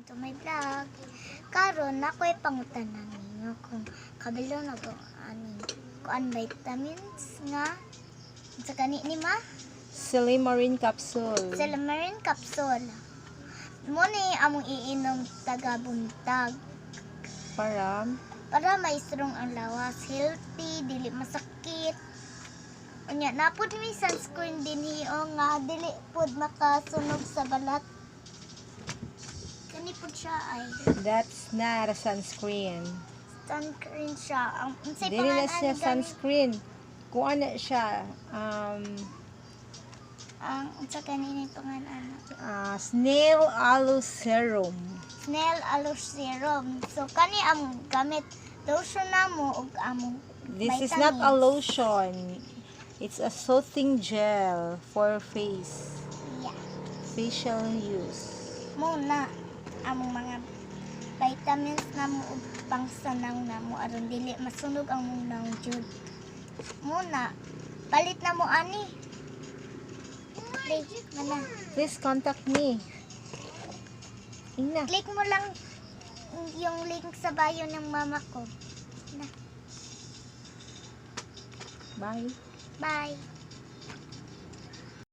to my vlog. Karon nakoy pangutanan ninyo kung kabalo na ko ani kuan vitamins nga sa kani ni ma Silymarin capsule. Silymarin capsule. Mo ni among iinom tagabuntag para may strong ang lawas, healthy, dili masakit. Unya napud mi sunscreen dinhi o nga dili pud makasunog sa balat. Kani pud siya ay That's not a sunscreen. sunscreen siya. Ang unsay Dili na pangalan siya gani? sunscreen. Kung ano siya, Ang unsa kanini pangalan? snail aloe serum. Snail aloe serum. So kani ang gamit lotion namo ug among This is not a vitamins. lotion. It's a soothing gel for face. Yeah. Facial use. Muna among mga vitamins namo ug pangsanaw namo aron dili masunog ang mong jud. Muna palit na mo ani. Click mana. Please contact me. Ina. Click mo lang yung link sa bio ng mama ko. Na. Bye. Bye.